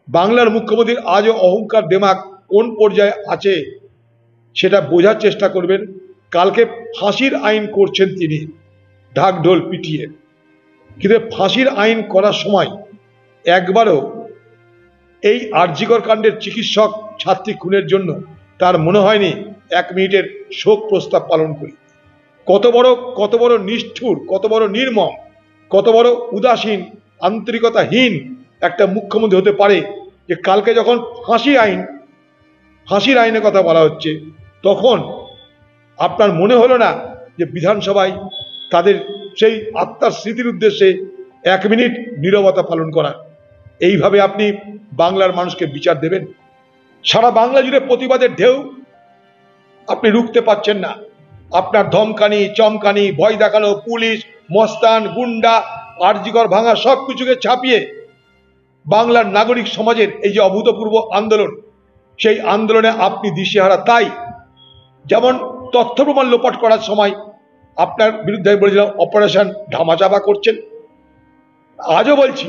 বাংলার মুখ্যমন্ত্রীর আজও অহংকার দেমাগ কোন পর্যায়ে আছে সেটা বোঝার চেষ্টা করবেন। কালকে ফাঁসির আইন করছেন তিনি ঢাকঢোল পিটিয়ে, কিন্তু ফাঁসির আইন করার সময় একবারও এই আরজিকর কাণ্ডের চিকিৎসক ছাত্রী খুনের জন্য তার মনে হয়নি 1 মিনিটের শোক প্রস্তাব পালন করি। কত বড় নিষ্ঠুর, কত বড় নির্মম, কত বড় উদাসীন, আন্তরিকতাহীন একটা মুখ্যমন্ত্রী হতে পারে যে কালকে যখন ফাঁসির আইনের কথা বলা হচ্ছে তখন আপনার মনে হলো না যে বিধানসভায় তাদের সেই আত্মার স্মৃতির উদ্দেশ্যে 1 মিনিট নীরবতা পালন করা। এইভাবে আপনি বাংলার মানুষকে বিচার দেবেন? সারা বাংলা জুড়ে প্রতিবাদের ঢেউ, আপনি রুখতে পারছেন না। আপনার ধমকানি, চমকানি, ভয় দেখানো, পুলিশ, মস্তান, গুন্ডা, আরজিকর ভাঙা সবকিছুকে ছাপিয়ে বাংলার নাগরিক সমাজের এই যে অভূতপূর্ব আন্দোলন, সেই আন্দোলনে আপনি দিশেহারা। তাই যেমন তথ্য প্রমাণ লোপাট করার সময় আপনার বিরুদ্ধে আমি বলেছিলাম অপারেশন ধামাচাপা করছেন, আজও বলছি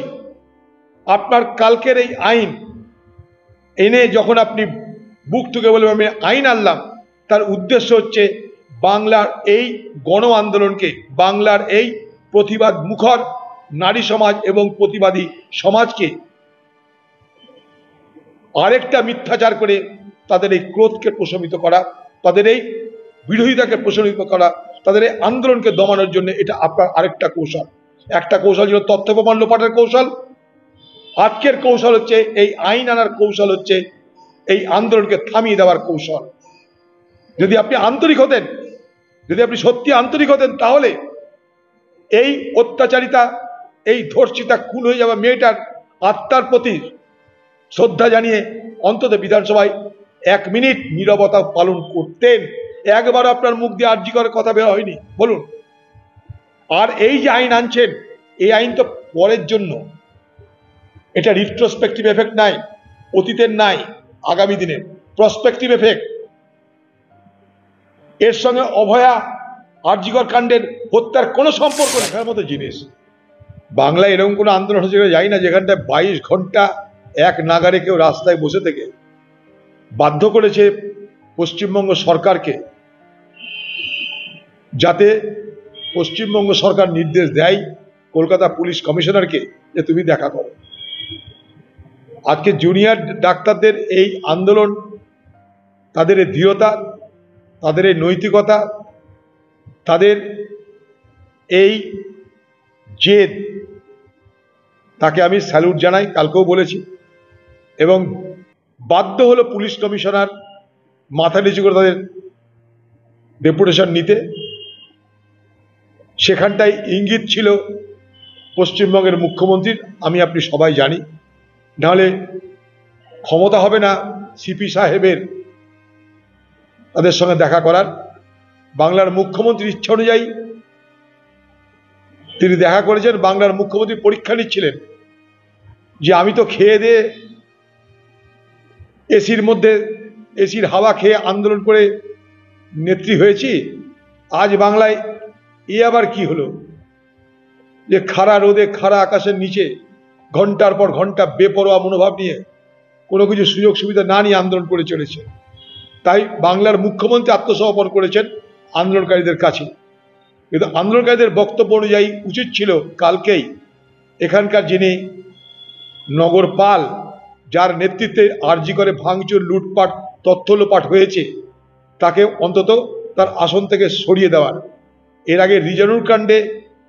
আপনার কালকের এই আইন এনে যখন আপনি বুক থেকে বলবেন আমি আইন আনলাম, তার উদ্দেশ্য হচ্ছে বাংলার এই গণ আন্দোলনকে, বাংলার এই প্রতিবাদ মুখর নারী সমাজ এবং প্রতিবাদী সমাজকে আরেকটা মিথ্যাচার করে তাদের এই ক্রোধকে প্রশমিত করা, তাদের এই বিরোধিতাকে প্রশমিত করা, তাদের এই আন্দোলনকে দমানোর জন্য এটা আপনার আরেকটা কৌশল। একটা কৌশল ছিল তথ্য প্রমাণ লোপাটের কৌশল, আজকের কৌশল হচ্ছে এই আইন আনার কৌশল, হচ্ছে এই আন্দোলনকে থামিয়ে দেওয়ার কৌশল। যদি আপনি আন্তরিক হতেন, যদি আপনি সত্যি আন্তরিক হতেন, তাহলে এই অত্যাচারিতা, এই ধর্ষিতা খুন হয়ে যাওয়া মেয়েটার আত্মার প্রতি শ্রদ্ধা জানিয়ে অন্তত বিধানসভায় 1 মিনিট নীরবতা পালন করতেন। একবার আপনার মুখ দিয়ে আরজি করার কথা বের হয়নি, বলুন। আর এই যে আইন আনছেন, এই আইন তো পরের জন্য, এটা রিট্রোস্পেক্টিভ এফেক্ট নাই, অতীতের নাই, আগামী দিনের প্রসপেক্টিভ এফেক্ট। এর সঙ্গে অভয়া আরজিকর কাণ্ডের হত্যার কোনো সম্পর্ক রাখার মতো জিনিস। বাংলায় এরকম কোনো আন্দোলন হচ্ছে যাই না যেখানটায় 22 ঘন্টা এক নাগারে কেউ রাস্তায় বসে থেকে বাধ্য করেছে পশ্চিমবঙ্গ সরকারকে, যাতে পশ্চিমবঙ্গ সরকার নির্দেশ দেয় কলকাতা পুলিশ কমিশনারকে যে তুমি দেখা করো। আজকে জুনিয়র ডাক্তারদের এই আন্দোলন, তাদের এই দৃঢ়তা, তাদের এই নৈতিকতা, তাদের এই জেদ, তাকে আমি স্যালুট জানাই, কালকেও বলেছি। এবং বাধ্য হলো পুলিশ কমিশনার মাথা নিচু করে তাদের ডেপুটেশন নিতে। সেখানটায় ইঙ্গিত ছিল পশ্চিমবঙ্গের মুখ্যমন্ত্রীর, আমি আপনি সবাই জানি। নাহলে ক্ষমতা হবে না সিপি সাহেবের তাদের সঙ্গে দেখা করার। বাংলার মুখ্যমন্ত্রীর ইচ্ছা অনুযায়ী তিনি দেখা করেছেন। বাংলার মুখ্যমন্ত্রী পরীক্ষা নিচ্ছিলেন যে আমি তো খেয়ে দিয়ে এসির মধ্যে, এসির হাওয়া খেয়ে আন্দোলন করে নেত্রী হয়েছি, আজ বাংলায় এ আবার কি হলো যে খাড়া রোদে, খাড়া আকাশের নিচে ঘন্টার পর ঘন্টা বেপরোয়া মনোভাব নিয়ে কোনো কিছু সুযোগ সুবিধা না নিয়ে আন্দোলন করে চলেছে। তাই বাংলার মুখ্যমন্ত্রী আত্মসমর্পণ করেছেন আন্দোলনকারীদের কাছে। কিন্তু আন্দোলনকারীদের বক্তব্য অনুযায়ী উচিত ছিল কালকেই এখানকার যিনি নগরপাল, যার নেতৃত্বে আরজি করে ভাঙচুর, লুটপাট, তথ্য লোপাট হয়েছে, তাকে অন্তত তার আসন থেকে সরিয়ে দেওয়ার। এর আগে রিজানুর কাণ্ডে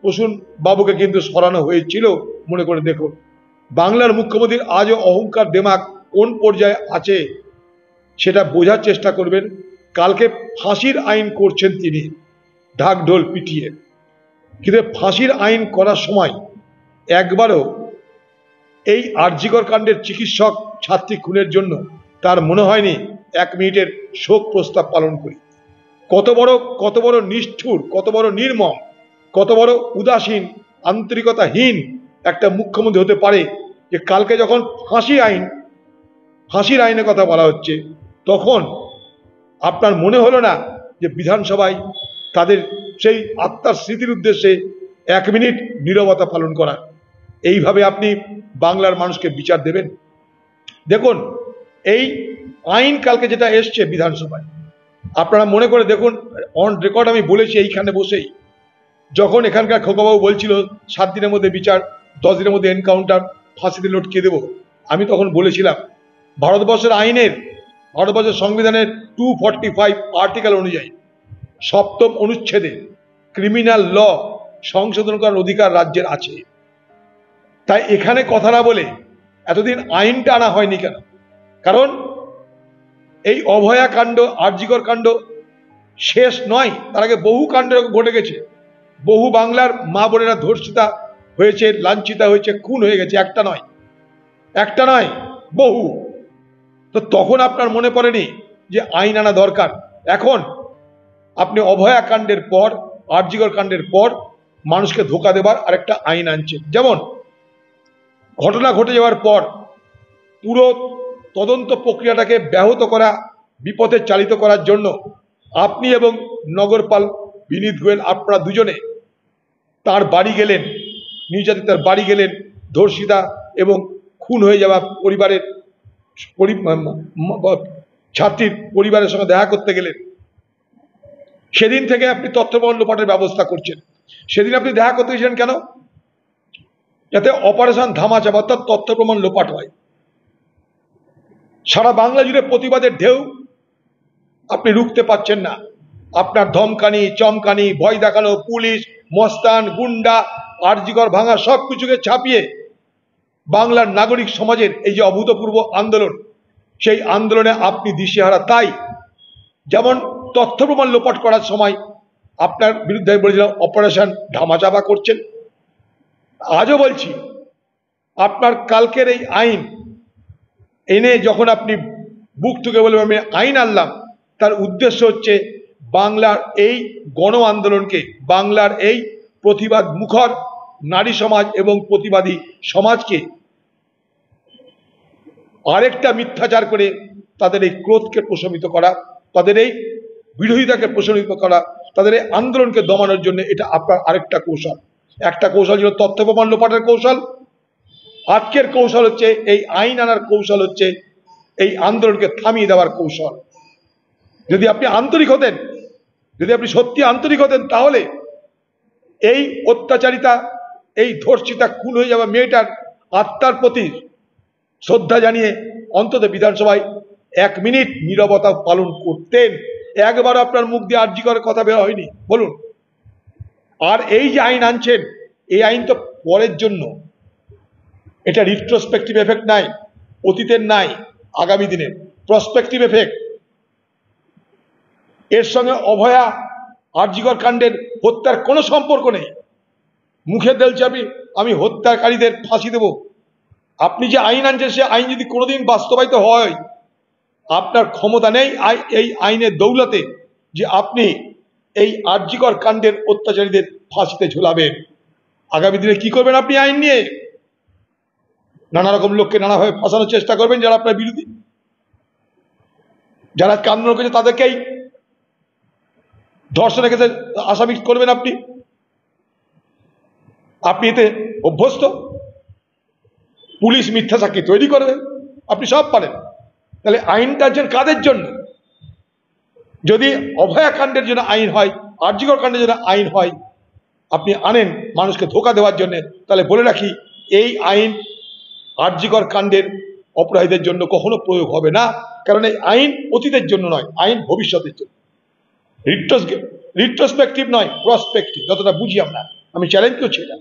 প্রসূন বাবুকে কিন্তু সরানো হয়েছিল, মনে করে দেখুন। বাংলার মুখ্যমন্ত্রীর আজও অহংকার দেমাগ কোন পর্যায়ে আছে সেটা বোঝার চেষ্টা করবেন। কালকে ফাঁসির আইন করছেন তিনি ঢাকঢোল পিটিয়ে, কিন্তু ফাঁসির আইন করার সময় একবারও এই আরজিকর কাণ্ডের চিকিৎসক ছাত্রী খুনের জন্য তার মনে হয়নি 1 মিনিটের শোক প্রস্তাব পালন করি। কত বড় নিষ্ঠুর, কত বড় নির্মম, কত বড় উদাসীন, আন্তরিকতাহীন একটা মুখ্যমন্ত্রী হতে পারে যে কালকে যখন ফাঁসির আইনের কথা বলা হচ্ছে তখন আপনার মনে হলো না যে বিধানসভায় তাদের সেই আত্মার স্মৃতির উদ্দেশ্যে 1 মিনিট নীরবতা পালন করা। এইভাবে আপনি বাংলার মানুষকে বিচার দেবেন? দেখুন এই আইন কালকে যেটা এসছে বিধানসভায়, আপনারা মনে করে দেখুন, অন রেকর্ড আমি বলেছি এইখানে বসেই, যখন এখানকার খোকাবাবু বলছিল 7 দিনের মধ্যে বিচার, 10 দিনের মধ্যে এনকাউন্টার, ফাঁসিতে লটকিয়ে দেবো, আমি তখন বলেছিলাম ভারতবর্ষের আইনের, ভারতবর্ষের সংবিধানের 245 আর্টিকেল অনুযায়ী 7ম অনুচ্ছেদে ক্রিমিনাল ল সংশোধন করার অধিকার রাজ্যের আছে। তাই এখানে কথা না বলে এতদিন আইনটা আনা হয়নি কেন? কারণ এই অভয়া কাণ্ড, আরজিকর কাণ্ড শেষ নয়, তার আগে বহু কাণ্ড ঘটে গেছে। বহু বাংলার মা বোনেরা ধর্ষিতা হয়েছে, লাঞ্ছিতা হয়েছে, খুন হয়ে গেছে, একটা নয়, একটা নয়, বহু। তো তখন আপনার মনে পড়েনি যে আইন আনা দরকার? এখন আপনি অভয়া কাণ্ডের পর, আরজিকর কাণ্ডের পর মানুষকে ধোঁকা দেবার আরেকটা আইন আনছেন। যেমন ঘটনা ঘটে যাওয়ার পর পুরো তদন্ত প্রক্রিয়াটাকে ব্যাহত করা, বিপথে চালিত করার জন্য আপনি এবং নগরপাল বিনীত গোয়েল, আপনারা দুজনে তার বাড়ি গেলেন, নির্যাতিতার বাড়ি গেলেন, ধর্ষিতা এবং খুন হয়ে যাওয়া পরিবারের ছাত্রীর পরিবারের সঙ্গে দেখা করতে গেলেন। সেদিন থেকে আপনি তথ্য প্রমাণ লোপাটের ব্যবস্থা করছেন। সেদিন আপনি দেখা করতে গেছিলেন কেন? যাতে অপারেশন ধামাচাপা, অর্থাৎ তথ্য প্রমাণ লোপাট হয়। সারা বাংলা জুড়ে প্রতিবাদের ঢেউ, আপনি রুখতে পারছেন না। আপনার ধমকানি, চমকানি, ভয় দেখানো, পুলিশ, মস্তান, গুন্ডা, আরজিকর ভাঙা সবকিছুকে ছাপিয়ে বাংলার নাগরিক সমাজের এই যে অভূতপূর্ব আন্দোলন, সেই আন্দোলনে আপনি দিশেহারা। তাই যেমন তথ্য প্রমাণ লোপাট করার সময় আপনার বিরুদ্ধে আমি বলেছিলাম অপারেশন ধামাচাপা করছেন, আজও বলছি আপনার কালকের এই আইন এনে যখন আপনি বুক থেকে বলবেন আমি আইন আনলাম, তার উদ্দেশ্য হচ্ছে বাংলার এই গণ আন্দোলনকে, বাংলার এই প্রতিবাদ মুখর নারী সমাজ এবং প্রতিবাদী সমাজকে আরেকটা মিথ্যাচার করে তাদের এই ক্রোধকে প্রশমিত করা, তাদের এই বিরোধিতাকে প্রশমিত করা, তাদের এই আন্দোলনকে দমানোর জন্য এটা আপনার আরেকটা কৌশল। একটা কৌশল ছিল তথ্য প্রমাণ লোপাটের কৌশল, আজকের কৌশল হচ্ছে এই আইন আনার কৌশল, হচ্ছে এই আন্দোলনকে থামিয়ে দেওয়ার কৌশল। যদি আপনি আন্তরিক হতেন, যদি আপনি সত্যি আন্তরিক হতেন, তাহলে এই অত্যাচারিতা, এই ধর্ষিতা খুন হয়ে যাওয়া মেয়েটার আত্মার প্রতি শ্রদ্ধা জানিয়ে অন্তত বিধানসভায় 1 মিনিট নীরবতা পালন করতেন। একবার আপনার মুখ দিয়ে আরজি করার কথা বের হয়নি, বলুন। আর এই যে আইন আনছেন, এই আইন তো পরের জন্য, এটা রিট্রোস্পেক্টিভ এফেক্ট নাই, অতীতের নাই, আগামী দিনের প্রসপেক্টিভ এফেক্ট। এর সঙ্গে অভয়া আরজিকর কাণ্ডের হত্যার কোনো সম্পর্ক নেই। মুখে দেলছে আমি হত্যাকারীদের ফাঁসি দেব। আপনি যে আইন আনছেন, সে আইন যদি কোনোদিন বাস্তবায়িত হয়, আপনার ক্ষমতা নেই এই আইনের দৌলতে যে আপনি এই আরজিকর কাণ্ডের অত্যাচারীদের ফাঁসিতে ঝুলাবেন। আগামী দিনে কি করবেন আপনি আইন নিয়ে? নানা রকম লোককে নানাভাবে ফাঁসানোর চেষ্টা করবেন, যারা আপনার বিরোধী, যারা আন্দোলন করেছে তাদেরকেই ধর্ষণের ক্ষেত্রে আসামি করবেন আপনি। আপনি এতে অভ্যস্ত। পুলিশ মিথ্যা সাক্ষী তৈরি করবে, আপনি সব পারেন। তাহলে আইনটা যে কাদের জন্য? যদি অভয়া কাণ্ডের জন্য আইন হয়, আরজিকর কাণ্ডের জন্য আইন হয়, আপনি আনেন মানুষকে ধোঁকা দেওয়ার জন্য, তাহলে বলে রাখি এই আইন আরজিকর কাণ্ডের অপরাধীদের জন্য কখনো প্রয়োগ হবে না। কারণ এই আইন অতীতের জন্য নয়, আইন ভবিষ্যতের জন্য। রিট্রোস্পেক্টিভ নয়, প্রসপেক্টিভ, যতটা বুঝি আমরা। আমি চ্যালেঞ্জ করছি এটা।